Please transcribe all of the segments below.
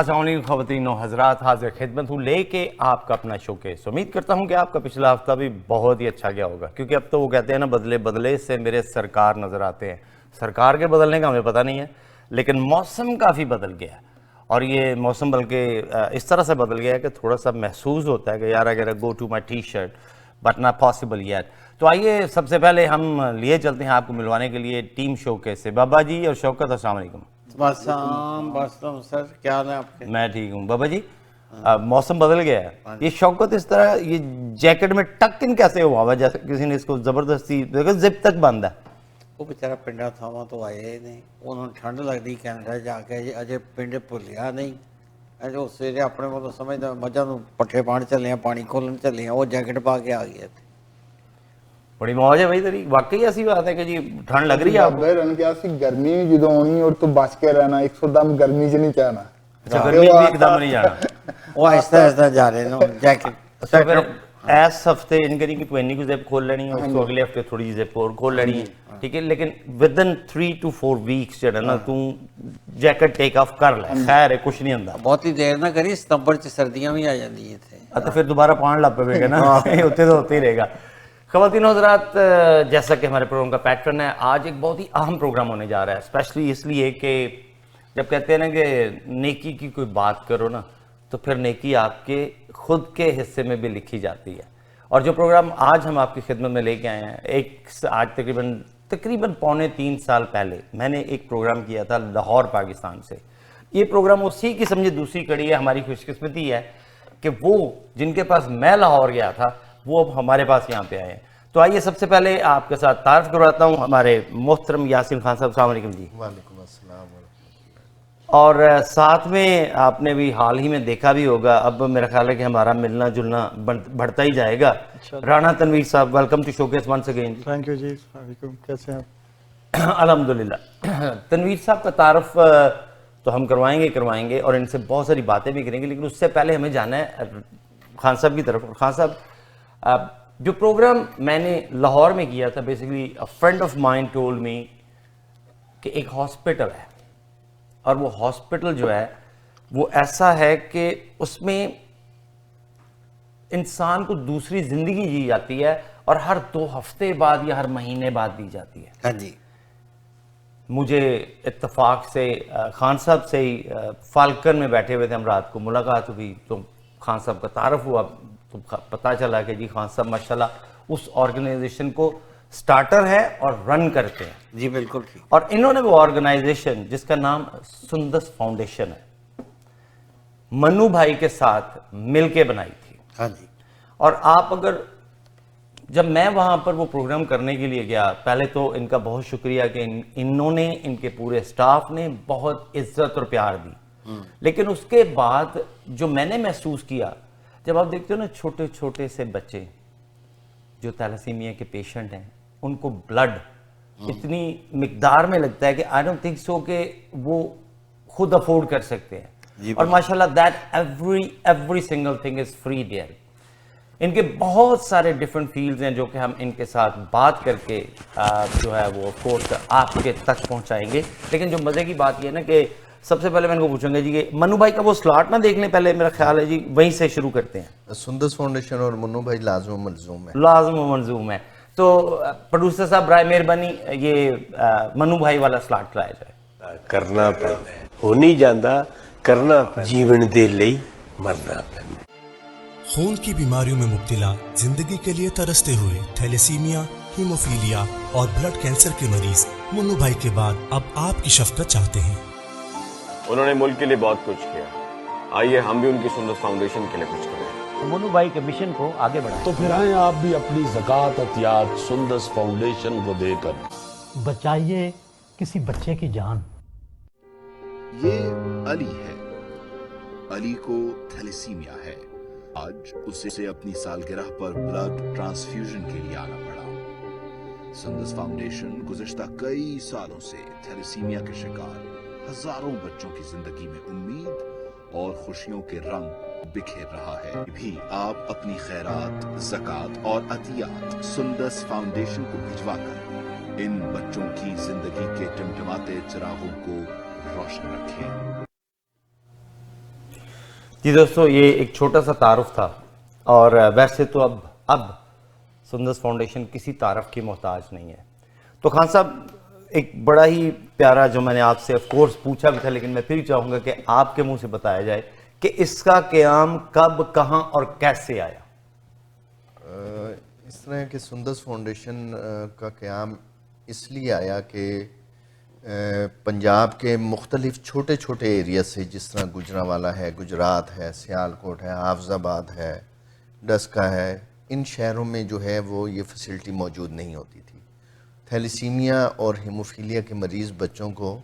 السلام علیکم خواتین و حضرات، حاضر خدمت ہوں لے کے آپ کا اپنا شوکیس. امید کرتا ہوں کہ آپ کا پچھلا ہفتہ بھی بہت ہی اچھا گیا ہوگا، کیونکہ اب تو وہ کہتے ہیں نا بدلے بدلے سے میرے سرکار نظر آتے ہیں. سرکار کے بدلنے کا ہمیں پتہ نہیں ہے، لیکن موسم کافی بدل گیا ہے. اور یہ موسم بلکہ اس طرح سے بدل گیا ہے کہ تھوڑا سا محسوس ہوتا ہے کہ یار اگر go to my T shirt but not possible yet. تو آئیے سب سے پہلے ہم لیے چلتے ہیں آپ کو ملوانے کے لیے ٹیم شوکیس سے. بابا جی اور شوکت، السلام علیکم. سر کیا حال ہے آپ کے؟ میں ٹھیک ہوں. بابا جی موسم بدل گیا ہے، یہ شوکت اس طرح یہ جیکٹ میں ٹک ان کیسے ہوا ہوا جیسے کسی نے اس کو زبردستی دیکھو زپ تک بند ہے. وہ بیچارہ پنڈا تھا وہاں تو آئے ہی نہیں، انہوں نے ٹھنڈ لگتی کینیڈا جا کے اجے پنڈ بھولیا نہیں. جو سویرے اپنے کو سمجھتا مجھا پٹھے پان چلے ہیں، پانی کھولن چلے ہیں، وہ جیکٹ پا کے آ گیا تھے. بڑی موج ہے بھائی تیری. واقعی ایسی بات ہے کہ جی ٹھنڈ لگ رہی ہے آپ کو؟ گرمی جدو ہونی اور تو بچ کے رہنا، ایک سو دم گرمی چ نہیں چاہنا. اچھا گرمی بھی ایک دم نہیں جانا. وہ آہستہ آہستہ جا رہے ہیں جیکٹ. تو پھر ایس ہفتے ان کریں کہ تو انی کو زپ کھول لینی ہے، اس کو اگلے ہفتے تھوڑی زپ اور کھول لینی ہے، ٹھیک ہے. لیکن ودن 3 to 4 ویکس جو ہے نا تو جیکٹ ٹیک آف کر لے، خیر ہے کچھ نہیں ہوندا. بہت ہی دیر نہ کری، ستمبر چ سردیاں بھی آ جاندی تھے. تو پھر دوبارہ پان لگ پے گا نا، ہوتے تو ہوتے ہی رہے گا. خواتین و حضرات، جیسا کہ ہمارے پروگرام کا پیٹرن ہے، آج ایک بہت ہی اہم پروگرام ہونے جا رہا ہے. اسپیشلی اس لیے کہ جب کہتے ہیں نا کہ نیکی کی کوئی بات کرو نا تو پھر نیکی آپ کے خود کے حصے میں بھی لکھی جاتی ہے. اور جو پروگرام آج ہم آپ کی خدمت میں لے کے آئے ہیں، آج تقریباً 3.25 سال پہلے میں نے ایک پروگرام کیا تھا لاہور پاکستان سے. یہ پروگرام اسی کی سمجھے دوسری کڑی ہے. ہماری خوش قسمتی ہے کہ وہ جن کے پاس میں لاہور گیا تھا وہ اب ہمارے پاس یہاں پہ آئے ہیں. تو آئیے سب سے پہلے آپ کے ساتھ تعارف کرواتا ہوں ہمارے محترم یاسین خان صاحب. السلام علیکم جی. وعلیکم السلام. اور ساتھ میں آپ نے بھی حال ہی میں دیکھا بھی ہوگا، اب میرا خیال ہے کہ ہمارا ملنا جلنا بڑھتا ہی جائے گا. رانا تنویر صاحب، welcome to showcase once again. Thank you جی. وعلیکم، کیسے ہیں آپ؟ الحمدللہ. تنویر صاحب کا تعارف تو ہم کروائیں گے اور ان سے بہت ساری باتیں بھی کریں گے، لیکن اس سے پہلے ہمیں جانا ہے خان صاحب کی طرف. خان صاحب، جو پروگرام میں نے لاہور میں کیا تھا، basically friend of mind told me کہ ایک ہاسپٹل ہے، اور وہ ہاسپٹل جو ہے وہ ایسا ہے کہ اس میں انسان کو دوسری زندگی جی جاتی ہے اور ہر 2 ہفتے بعد یا ہر مہینے بعد دی جاتی ہے. ہاں جی. مجھے اتفاق سے خان صاحب سے ہی فالکن میں بیٹھے ہوئے تھے ہم، رات کو ملاقات ہوئی تو خان صاحب کا تعارف ہوا تو پتہ چلا کہ جی خان صاحب ماشاءاللہ اس آرگنائزیشن کو سٹارٹر ہے اور رن کرتے ہیں. جی بالکل ٹھیک. اور انہوں نے وہ آرگنائزیشن جس کا نام سندس فاؤنڈیشن ہے، منو بھائی کے ساتھ مل کے بنائی تھی. ہاں جی. اور آپ اگر جب میں وہاں پر وہ پروگرام کرنے کے لیے گیا، پہلے تو ان کا بہت شکریہ کہ انہوں نے، ان کے پورے سٹاف نے بہت عزت اور پیار دی. لیکن اس کے بعد جو میں نے محسوس کیا، جب آپ دیکھتے ہو نا چھوٹے چھوٹے سے بچے جو تیلاسیمیا کے پیشنٹ ہیں، ان کو بلڈ اتنی مقدار میں لگتا ہے کہ آئی ڈونٹ تھنک سو کہ وہ خود افورڈ کر سکتے ہیں. اور ماشاءاللہ that every single thing is free there. ان کے بہت سارے ڈیفرنٹ فیلڈز ہیں جو کہ ہم ان کے ساتھ بات کر کے جو ہے وہ آف کورس آپ کے تک پہنچائیں گے. لیکن جو مزے کی بات یہ ہے نا کہ سب سے پہلے میں ان کو پوچھوں گا جی کہ منو بھائی کا وہ سلاٹ نہ دیکھ لیں پہلے، میرا خیال ہے جی وہیں سے شروع کرتے ہیں. سندس فاؤنڈیشن اور منو بھائی لازم و ملزوم ہے. لازم و ملزوم ہے. تو پروڈیوسر صاحب برائے مہربانی یہ منو بھائی والا سلاٹ کرایا جائے. کرنا پڑتا ہے، ہو نہیں جاندہ، کرنا جیون دے لئی مرنا پڑتا. خون کی بیماریوں میں مبتلا، زندگی کے لیے ترستے ہوئے تھیلیسیمیا، ہیموفیلیا اور بلڈ کینسر کے مریض منو بھائی کے بعد اب آپ کی شفقت چاہتے ہیں. انہوں نے ملک کے لیے بہت کچھ کیا، آئیے ہم بھی ان کی سندس فاؤنڈیشن کے لیے کچھ کریں. منو بھائی کے مشن کو آگے بڑھائیں. تو پھر آئیں آپ بھی اپنی زکوٰۃ عطیات سندس فاؤنڈیشن کو دے کر بچائیے کسی بچے کی جان. یہ علی ہے. علی کو تھیلیسیمیا ہے. آج اسے اپنی سالگرہ پر بلڈ ٹرانسفیوژن کے لیے آنا پڑا. سندس فاؤنڈیشن گزشتہ کئی سالوں سے تھیلیسیمیا کے شکار ہزاروں بچوں کی زندگی میں امید اور خوشیوں کے رنگ بکھیر رہا ہے. بھی آپ اپنی خیرات، زکوٰۃ اور عطیات سندس فاؤنڈیشن کو بھجوا کر ان بچوں کی زندگی کے ٹمٹماتے چراغوں کو روشن رکھیں. جی دوستو، یہ ایک چھوٹا سا تعارف تھا، اور ویسے تو اب سندس فاؤنڈیشن کسی تعارف کی محتاج نہیں ہے. تو خان صاحب، ایک بڑا ہی پیارا جو میں نے آپ سے آف کورس پوچھا بھی تھا، لیکن میں پھر چاہوں گا کہ آپ کے منہ سے بتایا جائے کہ اس کا قیام کب، کہاں اور کیسے آیا؟ اس طرح کہ سندس فاؤنڈیشن کا قیام اس لیے آیا کہ پنجاب کے مختلف چھوٹے چھوٹے ایریا سے، جس طرح گجرانوالہ ہے، گجرات ہے، سیالکوٹ ہے، حافظ آباد ہے، ڈسکا ہے، ان شہروں میں جو ہے وہ یہ فیسلٹی موجود نہیں ہوتی تھی. تھیلیسیمیا اور ہیموفیلیا کے مریض بچوں کو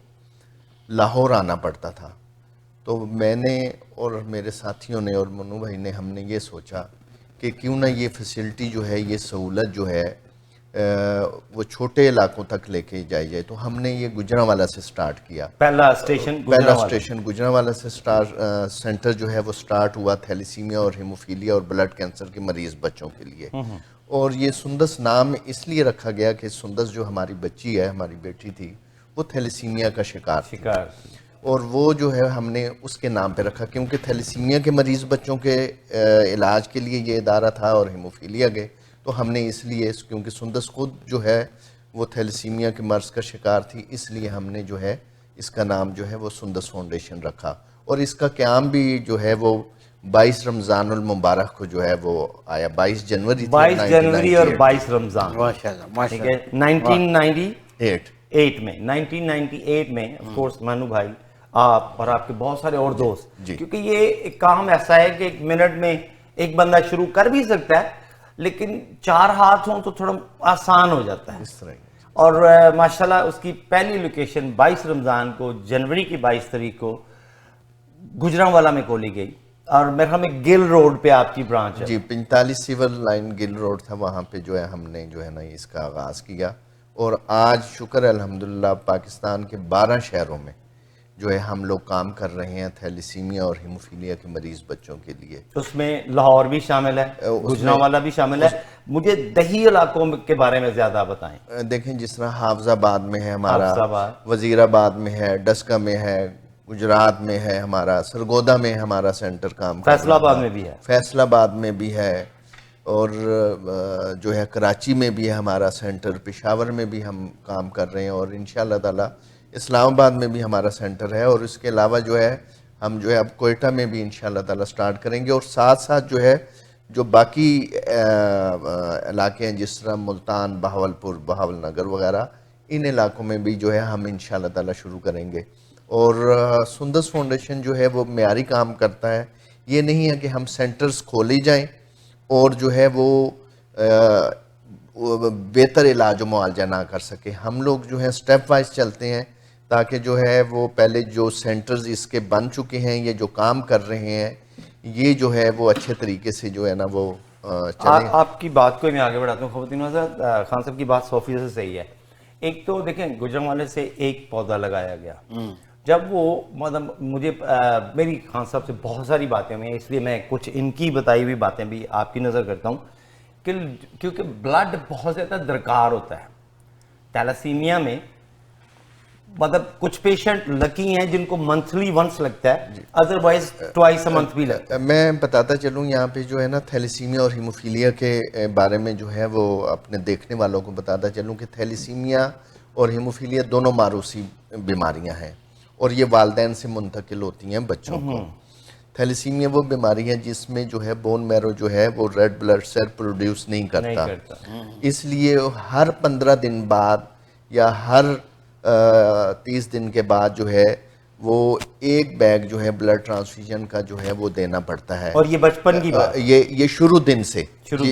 لاہور آنا پڑتا تھا. تو میں نے اور میرے ساتھیوں نے اور منو بھائی نے، ہم نے یہ سوچا کہ کیوں نہ یہ فیسلٹی جو ہے، یہ سہولت جو ہے وہ چھوٹے علاقوں تک لے کے جائی جائے. تو ہم نے یہ گجرانوالہ سے سٹارٹ کیا. پہلا اسٹیشن گجرانوالہ سے سینٹر جو ہے وہ سٹارٹ ہوا تھیلیسیمیا اور ہیموفیلیا اور بلڈ کینسر کے مریض بچوں کے لیے. اور یہ سندس نام اس لیے رکھا گیا کہ سندس جو ہماری بچی ہے، ہماری بیٹی تھی، وہ تھیلیسیمیا کا شکار تھی، اور وہ جو ہے ہم نے اس کے نام پہ رکھا، کیونکہ تھیلیسیمیا کے مریض بچوں کے علاج کے لیے یہ ادارہ تھا اور ہیموفیلیا کے. تو ہم نے اس لیے، کیونکہ سندس خود جو ہے وہ تھیلیسیمیا کے مرض کا شکار تھی، اس لیے ہم نے جو ہے اس کا نام جو ہے وہ سندس فاؤنڈیشن رکھا. اور اس کا قیام بھی جو ہے وہ 22 رمضان المبارک کو جو ہے وہ آیا. 22 جنوری اور 22 رمضان ماشاءاللہ ٹھیک ہے 1998 میں 1998 میں آف کورس مانو بھائی، آپ اور آپ کے بہت سارے اور دوست، کیونکہ یہ ایک کام ایسا ہے کہ ایک منٹ میں ایک بندہ شروع کر بھی سکتا ہے، لیکن 4 ہاتھ ہوں تو تھوڑا آسان ہو جاتا ہے. اس طرح. اور ماشاءاللہ اس کی پہلی لوکیشن 22 رمضان کو، جنوری کی 22 تاریخ کو گجرانوالہ میں کھولی گئی، اور میرے خیال میں گل روڈ پہ آپ کی برانچ ہے. جی 45 سیول لائن گل روڈ تھا، وہاں پہ جو ہے ہم نے جو ہے نا اس کا آغاز کیا. اور آج شکر ہے الحمدللہ پاکستان کے 12 شہروں میں جو ہے ہم لوگ کام کر رہے ہیں تھیلیسیمیا اور ہیموفیلیا کے مریض بچوں کے لیے. اس میں لاہور بھی شامل ہے، گجرانوالہ بھی شامل ہے. مجھے دیہی علاقوں کے بارے میں زیادہ بتائیں. دیکھیں جس طرح حافظ آباد میں ہے ہمارا، وزیر آباد میں ہے، ڈسکا میں ہے، گجرات میں ہے ہمارا، سرگودا میں ہمارا سینٹر کام کر رہا ہے، فیصل آباد میں بھی ہے، فیصل آباد میں بھی ہے، اور جو ہے کراچی میں بھی ہے ہمارا سینٹر، پشاور میں بھی ہم کام کر رہے ہیں، اور انشاءاللہ تعالی اسلام آباد میں بھی ہمارا سینٹر ہے. اور اس کے علاوہ جو ہے ہم جو ہے اب کوئٹہ میں بھی انشاءاللہ تعالی سٹارٹ کریں گے. اور ساتھ ساتھ جو ہے جو باقی علاقے ہیں جس طرح ملتان، بہاولپور، بہاول نگر وغیرہ، ان علاقوں میں بھی جو ہے ہم انشاءاللہ تعالی شروع کریں گے. اور سندس فاؤنڈیشن جو ہے وہ معیاری کام کرتا ہے. یہ نہیں ہے کہ ہم سینٹرز کھولے جائیں اور جو ہے وہ بہتر علاج و معالجہ نہ کر سکے. ہم لوگ جو ہے سٹیپ وائز چلتے ہیں تاکہ جو ہے وہ پہلے جو سینٹرز اس کے بن چکے ہیں، یہ جو کام کر رہے ہیں، یہ جو ہے وہ اچھے طریقے سے جو ہے نا وہ چلیں. آپ کی بات کو میں آگے بڑھاتا ہوں. خواتین حضرات، خان صاحب کی بات 100% صحیح ہے. ایک تو دیکھیں گجرانوالے سے ایک پودا لگایا گیا، جب وہ مطلب مجھے میری خان صاحب سے بہت ساری باتیں ہوئی ہیں، اس لیے میں کچھ ان کی بتائی ہوئی باتیں بھی آپ کی نظر کرتا ہوں، کیونکہ بلڈ بہت زیادہ درکار ہوتا ہے تھیلیسیمیا میں. مطلب کچھ پیشنٹ لکی ہیں جن کو منتھلی ونس لگتا ہے، ادروائز ٹوائس اے منتھ بھی لگتا ہے. میں بتاتا چلوں یہاں پہ جو ہے نا تھیلیسیمیا اور ہیموفیلیا کے بارے میں جو ہے وہ اپنے دیکھنے والوں کو بتاتا چلوں کہ تھیلیسیمیا اور ہیموفیلیا دونوں موروثی بیماریاں ہیں، اور یہ والدین سے منتقل ہوتی ہیں بچوں کو. تھیلیسیمیا وہ بیماری ہے جس میں جو ہے بون میرو جو ہے وہ ریڈ بلڈ سیل پروڈیوس نہیں کرتا، اس لیے ہر 15 دن بعد یا ہر 30 دن کے بعد جو ہے وہ ایک بیگ جو ہے بلڈ ٹرانسفیوژن کا جو ہے وہ دینا پڑتا ہے. اور یہ بچپن کی بات، یہ شروع دن سے،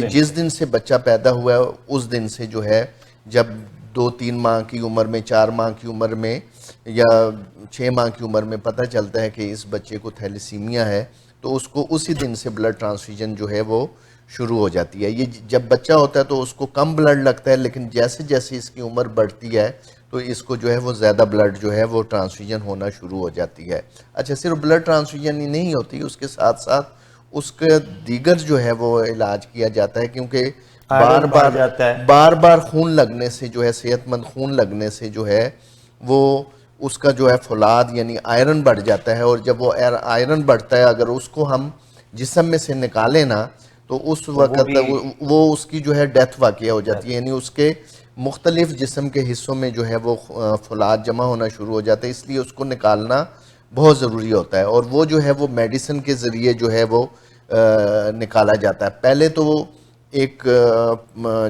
جس دن سے بچہ پیدا ہوا ہے اس دن سے جو ہے، جب 2-3 ماہ کی عمر میں، 4 ماہ کی عمر میں یا 6 ماہ کی عمر میں پتہ چلتا ہے کہ اس بچے کو تھیلیسیمیا ہے، تو اس کو اسی دن سے بلڈ ٹرانسفیوژن جو ہے وہ شروع ہو جاتی ہے. یہ جب بچہ ہوتا ہے تو اس کو کم بلڈ لگتا ہے، لیکن جیسے جیسے اس کی عمر بڑھتی ہے تو اس کو جو ہے وہ زیادہ بلڈ جو ہے وہ ٹرانسفیوژن ہونا شروع ہو جاتی ہے. اچھا، صرف بلڈ ٹرانسفیوژن ہی نہیں ہوتی، اس کے ساتھ ساتھ اس کے دیگر جو ہے وہ علاج کیا جاتا ہے، کیونکہ بار بار خون لگنے سے جو ہے، صحت مند خون لگنے سے جو ہے وہ اس کا جو ہے فولاد یعنی آئرن بڑھ جاتا ہے، اور جب وہ آئرن بڑھتا ہے اگر اس کو ہم جسم میں سے نکالیں نا تو اس وقت وہ اس کی جو ہے ڈیتھ واقع ہو جاتی ہے، یعنی اس کے مختلف جسم کے حصوں میں جو ہے وہ فولاد جمع ہونا شروع ہو جاتا ہے، اس لیے اس کو نکالنا بہت ضروری ہوتا ہے، اور وہ جو ہے وہ میڈیسن کے ذریعے جو ہے وہ نکالا جاتا ہے۔ پہلے تو وہ ایک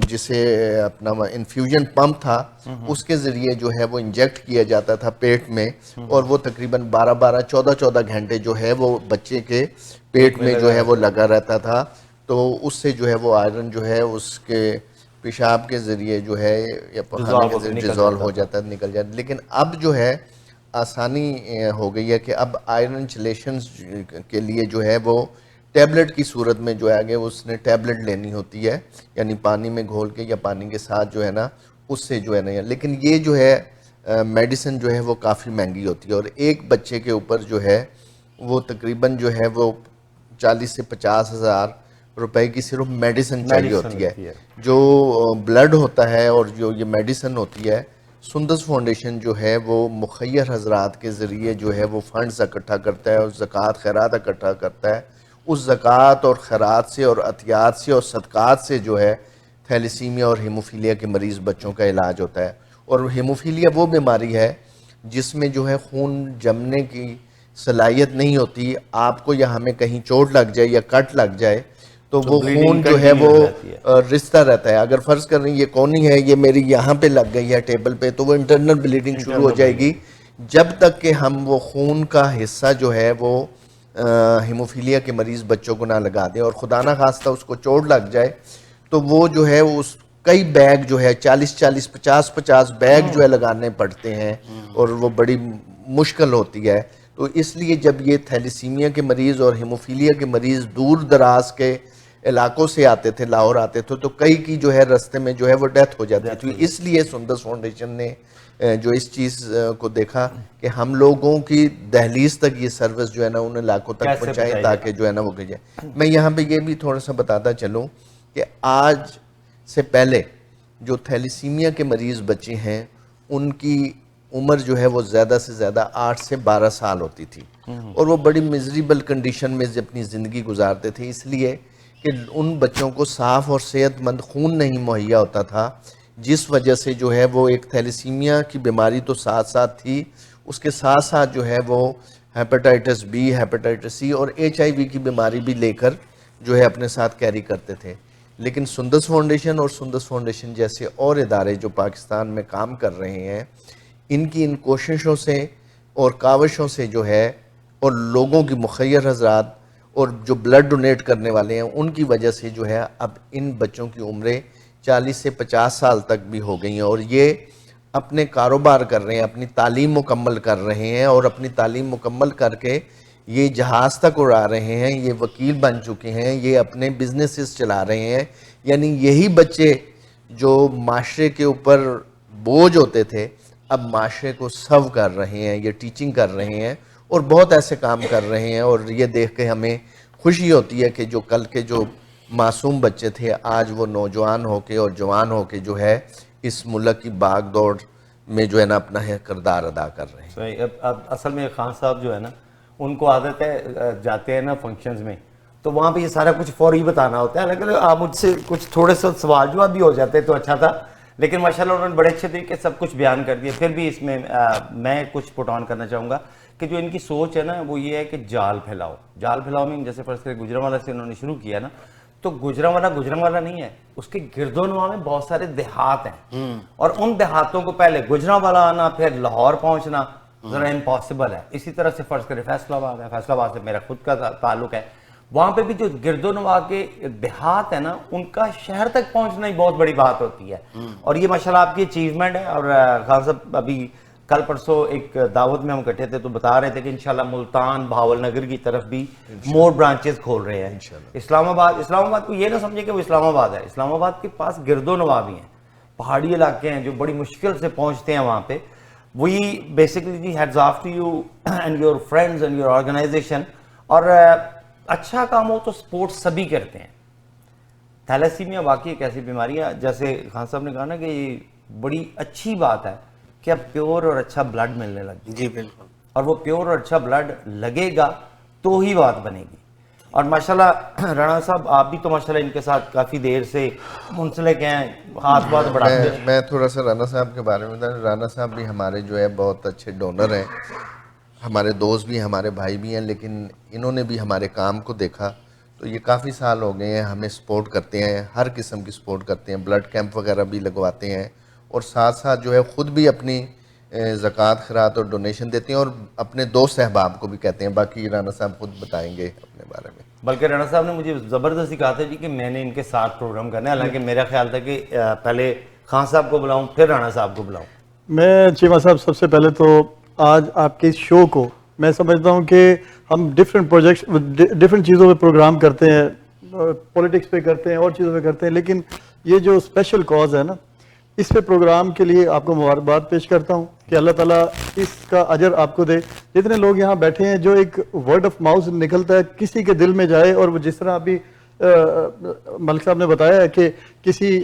جسے اپنا انفیوژن پمپ تھا، اس کے ذریعے جو ہے وہ انجیکٹ کیا جاتا تھا پیٹ میں، اور وہ تقریباً 14 گھنٹے جو ہے وہ بچے کے پیٹ میں جو ہے وہ لگا رہتا تھا، تو اس سے جو ہے وہ آئرن جو ہے اس کے پیشاب کے ذریعے جو ہے یا پخانے کے ذریعے ڈیزالو ہو جاتا ہے، نکل جاتا ہے۔ لیکن اب جو ہے آسانی ہو گئی ہے کہ اب آئرن چلیشنز کے لیے جو ہے وہ ٹیبلٹ کی صورت میں جو ہے آگے اس نے ٹیبلٹ لینی ہوتی ہے، یعنی پانی میں گھول کے یا پانی کے ساتھ جو ہے نا اس سے جو ہے نا، لیکن یہ جو ہے میڈیسن جو ہے وہ کافی مہنگی ہوتی ہے، اور ایک بچے کے اوپر جو ہے وہ تقریباً جو ہے وہ 40 سے 50 ہزار روپے کی صرف میڈیسن چاہیے ہوتی ہے۔ جو بلڈ ہوتا ہے اور جو یہ میڈیسن ہوتی ہے، سندس فاؤنڈیشن جو ہے وہ مخیر حضرات کے ذریعے جو ہے وہ فنڈز اکٹھا کرتا ہے اور زکوٰۃ خیرات اکٹھا کرتا ہے، اس زکوٰۃ اور خیرات سے اور عطیات سے اور صدقات سے جو ہے تھیلیسیمیا اور ہیموفیلیا کے مریض بچوں کا علاج ہوتا ہے۔ اور ہیموفیلیا وہ بیماری ہے جس میں جو ہے خون جمنے کی صلاحیت نہیں ہوتی، آپ کو یا ہمیں کہیں چوٹ لگ جائے یا کٹ لگ جائے تو وہ خون جو ہے وہ رشتہ رہتا ہے۔ اگر فرض کر رہے ہیں یہ کونی ہے، یہ میری یہاں پہ لگ گئی ہے ٹیبل پہ، تو وہ انٹرنل بلیڈنگ شروع ہو جائے گی جب تک کہ ہم وہ خون کا حصہ جو ہے وہ ہیموفیلیا کے مریض بچوں کو نہ لگا دیں، اور خدا نہ خواستہ اس کو چوٹ لگ جائے تو وہ جو ہے اس کئی بیگ جو ہے 40 50 بیگ جو ہے لگانے پڑتے ہیں، اور وہ بڑی مشکل ہوتی ہے۔ تو اس لیے جب یہ تھیلیسیمیا کے مریض اور ہیموفیلیا کے مریض دور دراز کے علاقوں سے آتے تھے، لاہور آتے تھے، تو کئی کی جو ہے رستے میں جو ہے وہ ڈیتھ ہو جاتی تھی۔ اس لیے سندس فاؤنڈیشن نے جو اس چیز کو دیکھا کہ ہم لوگوں کی دہلیز تک یہ سروس جو ہے نا ان علاقوں تک پہنچائیں تاکہ جو ہے نا وہ کہ جائے۔ میں یہاں پہ یہ بھی تھوڑا سا بتاتا چلوں کہ آج سے پہلے جو تھیلیسیمیا کے مریض بچے ہیں ان کی عمر جو ہے وہ زیادہ سے زیادہ 8 سے 12 سال ہوتی تھی، اور وہ بڑی میزریبل کنڈیشن میں اپنی زندگی گزارتے تھے، اس لیے کہ ان بچوں کو صاف اور صحت مند خون نہیں مہیا ہوتا تھا، جس وجہ سے جو ہے وہ ایک تھیلیسیمیا کی بیماری تو ساتھ ساتھ تھی، اس کے ساتھ ساتھ جو ہے وہ ہیپاٹائٹس بی، ہیپاٹائٹس سی اور HIV کی بیماری بھی لے کر جو ہے اپنے ساتھ کیری کرتے تھے۔ لیکن سندس فاؤنڈیشن اور سندس فاؤنڈیشن جیسے اور ادارے جو پاکستان میں کام کر رہے ہیں، ان کی ان کوششوں سے اور کاوشوں سے جو ہے، اور لوگوں کی مخیر حضرات اور جو بلڈ ڈونیٹ کرنے والے ہیں ان کی وجہ سے جو ہے اب ان بچوں کی عمریں 40 سے 50 سال تک بھی ہو گئی ہیں، اور یہ اپنے کاروبار کر رہے ہیں، اپنی تعلیم مکمل کر رہے ہیں، اور اپنی تعلیم مکمل کر کے یہ جہاز تک اڑا رہے ہیں، یہ وکیل بن چکے ہیں، یہ اپنے بزنسز چلا رہے ہیں۔ یعنی یہی بچے جو معاشرے کے اوپر بوجھ ہوتے تھے اب معاشرے کو سرو کر رہے ہیں، یہ ٹیچنگ کر رہے ہیں اور بہت ایسے کام کر رہے ہیں، اور یہ دیکھ کے ہمیں خوشی ہوتی ہے کہ جو کل کے جو معصوم بچے تھے آج وہ نوجوان ہو کے اور جوان ہو کے جو ہے اس ملک کی باغ دوڑ میں جو ہے نا اپنا کردار ادا کر رہے ہیں۔ صحیح۔ اب اصل میں خان صاحب جو ہے نا ان کو عادت ہے جاتے ہیں نا فنکشنز میں تو وہاں پہ یہ سارا کچھ فوری بتانا ہوتا ہے، لیکن آپ مجھ سے کچھ تھوڑے سے سوال جواب بھی ہو جاتے تو اچھا تھا، لیکن ماشاءاللہ انہوں نے بڑے اچھے طریقے سب کچھ بیان کر دیا۔ پھر بھی اس میں میں کچھ پٹ آن کرنا چاہوں گا کہ جو ان کی سوچ ہے نا وہ یہ ہے کہ جال پھیلاؤ میں جیسے فرض کریں گجرانوالہ سے انہوں نے شروع کیا نا، تو گجرانوالہ نہیں ہے، اس کے گرد و نواح میں بہت سارے دیہات ہیں، اور ان دیہاتوں کو پہلے گجرانوالہ آنا پھر لاہور پہنچنا ذرا امپاسبل ہے۔ اسی طرح سے فرض کریں فیصلہ آباد ہے، فیصلہ آباد سے میرا خود کا تعلق ہے، وہاں پہ بھی جو گرد و نواح کے دیہات ہیں نا ان کا شہر تک پہنچنا ہی بہت بڑی بات ہوتی ہے، اور یہ ماشاءاللہ آپ کی اچیومنٹ ہے۔ اور خان صاحب ابھی کل پرسوں ایک دعوت میں ہم اکٹھے تھے تو بتا رہے تھے کہ انشاءاللہ ملتان بھاول نگر کی طرف بھی مور برانچز کھول رہے ہیں۔ اسلام آباد کو یہ نہ سمجھے کہ وہ اسلام آباد ہے، اسلام آباد کے پاس گرد و نواح بھی ہیں، پہاڑی علاقے ہیں جو بڑی مشکل سے پہنچتے ہیں وہاں پہ۔ We basically heads off to you and your friends and your organization. اور اچھا کام ہو تو سپورٹ سبھی کرتے ہیں۔ تھیلیسیمیا واقعی ایک ایسی بیماری ہے جیسے خان صاحب نے کہا نا کہ یہ بڑی اچھی بات ہے کہ اب پیور اور اچھا بلڈ ملنے لگ گیا. جی بالکل. اور وہ پیور اور اچھا بلڈ لگے گا تو ہی بات بنے گی. اور ماشاءاللہ رانا صاحب آپ بھی تو ماشاءاللہ ان کے ساتھ کافی دیر سے منسلک ہیں, ہاتھ بات بڑھاتے ہیں. میں تھوڑا سا رانا صاحب کے بارے میں بتاؤں. رانا صاحب بھی ہمارے جو ہے بہت اچھے ڈونر ہیں, ہمارے دوست بھی ہیں, ہمارے بھائی بھی ہیں, لیکن انہوں نے بھی ہمارے کام کو دیکھا تو یہ کافی سال ہو گئے ہیں ہمیں سپورٹ کرتے ہیں, ہر قسم کی سپورٹ کرتے ہیں, بلڈ کیمپ وغیرہ بھی لگواتے ہیں, اور ساتھ ساتھ جو ہے خود بھی اپنی زکوٰۃ خیرات اور ڈونیشن دیتے ہیں, اور اپنے دوست احباب کو بھی کہتے ہیں. باقی رانا صاحب خود بتائیں گے اپنے بارے میں. بلکہ رانا صاحب نے مجھے زبردستی کہا تھا جی کہ میں نے ان کے ساتھ پروگرام کرنا ہے, حالانکہ میرا خیال تھا کہ پہلے خان صاحب کو بلاؤں پھر رانا صاحب کو بلاؤں. میں چیمہ صاحب سب سے پہلے تو آج آپ کے اس شو کو میں سمجھتا ہوں کہ ہم ڈفرینٹ پروجیکٹس ڈفرینٹ چیزوں پہ پروگرام کرتے ہیں, پولیٹکس پہ کرتے ہیں اور چیزوں پہ کرتے ہیں, لیکن یہ جو اسپیشل کاز ہے نا, اس پہ پروگرام کے لیے آپ کو مبارکباد پیش کرتا ہوں کہ اللہ تعالیٰ اس کا اجر آپ کو دے. جتنے لوگ یہاں بیٹھے ہیں, جو ایک ورڈ آف ماؤتھ نکلتا ہے کسی کے دل میں جائے, اور وہ جس طرح ابھی ملک صاحب نے بتایا ہے کہ کسی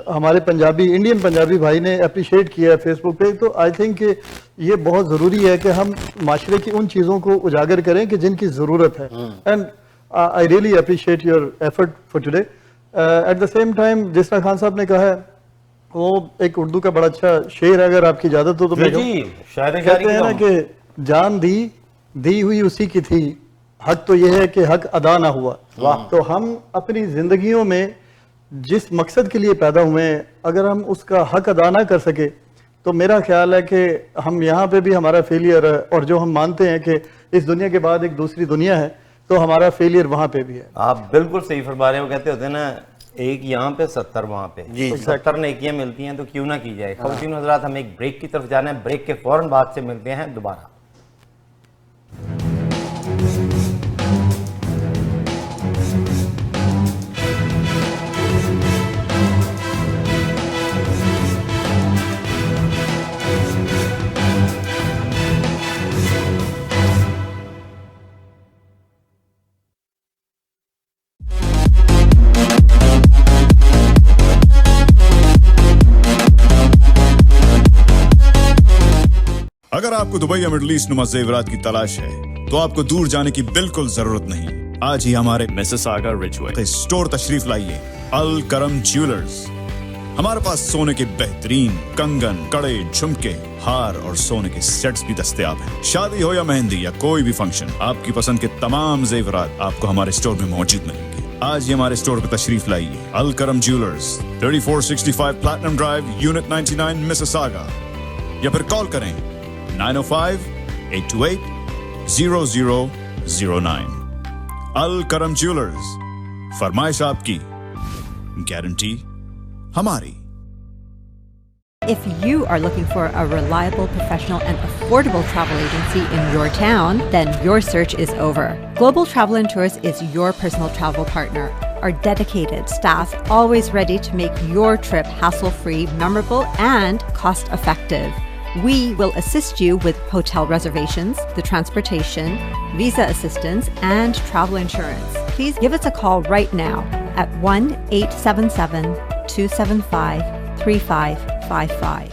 ہمارے پنجابی انڈین پنجابی بھائی نے اپریشیٹ کیا ہے فیس بک پہ, تو آئی تھنک کہ یہ بہت ضروری ہے کہ ہم معاشرے کی ان چیزوں کو اجاگر کریں کہ جن کی ضرورت ہے. And I really appreciate your effort for today. At the same time جس طرح خان صاحب نے کہا ہے, وہ ایک اردو کا بڑا اچھا شعر ہے, اگر آپ کی اجازت ہو تو میں کہتے ہیں نا کہ جان دی ہوئی اسی کی تھی, حق تو یہ ہے کہ حق ادا نہ ہوا. تو ہم اپنی زندگیوں میں جس مقصد کے لیے پیدا ہوئے ہیں, اگر ہم اس کا حق ادا نہ کر سکے تو میرا خیال ہے کہ ہم یہاں پہ بھی ہمارا فیلئر ہے, اور جو ہم مانتے ہیں کہ اس دنیا کے بعد ایک دوسری دنیا ہے تو ہمارا فیلئر وہاں پہ بھی ہے. آپ بالکل صحیح فرما رہے ہیں. وہ کہتے ہوتے ہیں نا, ایک یہاں پہ 70 وہاں پہ, 70 نیکیاں ملتی ہیں تو کیوں نہ کی جائے. خواتین حضرات, ہم ایک بریک کی طرف جانا ہے, بریک کے فوراً بعد سے ملتے ہیں دوبارہ. اگر آپ کو دبئی یا مڈل ایسٹ نما زیورات کی تلاش ہے تو آپ کو دور جانے کی بالکل ضرورت نہیں. آج ہی ہمارے مسیساگا رچ وے اسٹور تشریف لائیے, الکرم جیولرز. ہمارے پاس سونے کے بہترین کنگن, کڑے, جھمکے, ہار اور سونے کے سیٹس بھی دستیاب ہیں. شادی ہو یا مہندی یا کوئی بھی فنکشن, آپ کی پسند کے تمام زیورات آپ کو ہمارے اسٹور میں موجود ملیں گے. آج ہی ہمارے اسٹور پہ تشریف لائیے. Alkaram jewellers, 3465 platinum drive, unit 99, Mississauga. یا پھر کال کریں 905-828-0009. الکرم جیولرز, فرمائش آپ کی, گارنٹی ہماری. If you are looking for a reliable, professional and affordable travel agency in your town, then your search is over. Global Travel and Tours is your personal travel partner. Our dedicated staff, always ready to make your trip hassle-free, memorable and cost-effective. We will assist you with hotel reservations, the transportation, visa assistance, and travel insurance. Please give us a call right now at 1-877-275-3555.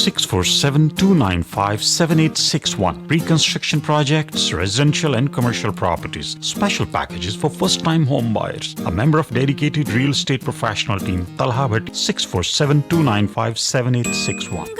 647-295-7861. Reconstruction projects, residential and commercial properties. Special packages for first-time home buyers. A member of dedicated real estate professional team. Talha Bhatti, 647-295-7861.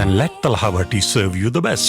Then let Talha Bhatti serve you the best.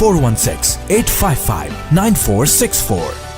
416-855-9464।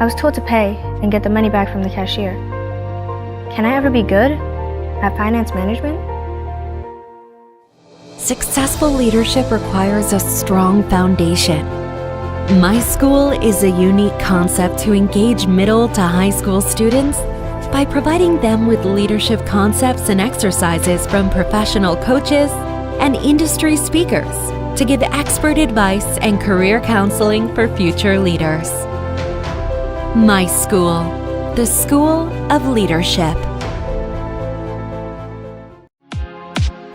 I was told to pay and get the money back from the cashier. Can I ever be good at finance management? Successful leadership requires a strong foundation. My School is a unique concept to engage middle to high school students by providing them with leadership concepts and exercises from professional coaches and industry speakers to give expert advice and career counseling for future leaders. My School, the school of leadership.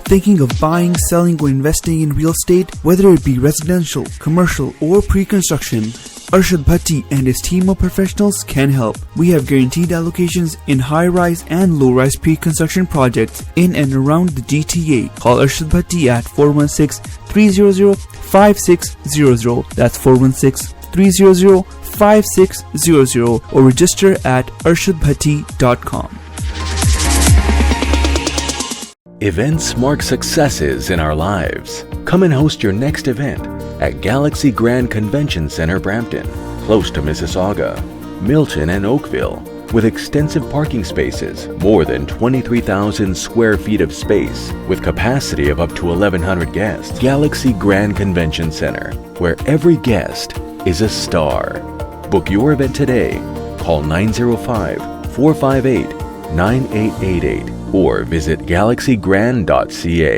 Thinking of buying, selling, or investing in real estate, whether it be residential, commercial, or pre-construction, Arshad Bhatti and his team of professionals can help. We have guaranteed allocations in high-rise and low-rise pre-construction projects in and around the GTA. Call Arshad Bhatti at 416-300-5600. That's 416-300-5600 or register at arshadbhatti.com. Events mark successes in our lives. Come and host your next event at Galaxy Grand Convention Center, Brampton, close to Mississauga, Milton, and Oakville. With extensive parking spaces, more than 23,000 square feet of space, with capacity of up to 1,100 guests. Galaxy Grand Convention Center, where every guest is a star. Book your event today. Call 905-458-9888 or visit galaxygrand.ca.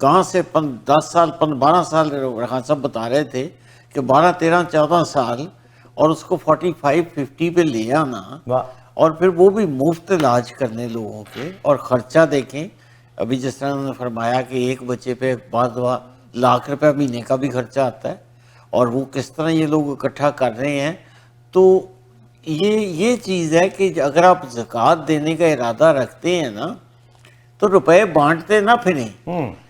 کہاں سے 10 سال 12 سال خان صاحب بتا رہے تھے کہ 12 13 14 سال اور اس کو 45 50 پہ لے آنا اور پھر وہ بھی مفت علاج کرنے لوگوں کے. اور خرچہ دیکھیں ابھی جس طرح انہوں نے فرمایا کہ ایک بچے پہ بعض دفعہ لاکھ روپے مہینے کا بھی خرچہ آتا ہے اور وہ کس طرح یہ لوگ اکٹھا کر رہے ہیں. تو یہ چیز ہے کہ اگر آپ زکوٰۃ دینے کا ارادہ رکھتے ہیں نا تو روپے بانٹتے نہ پھریں,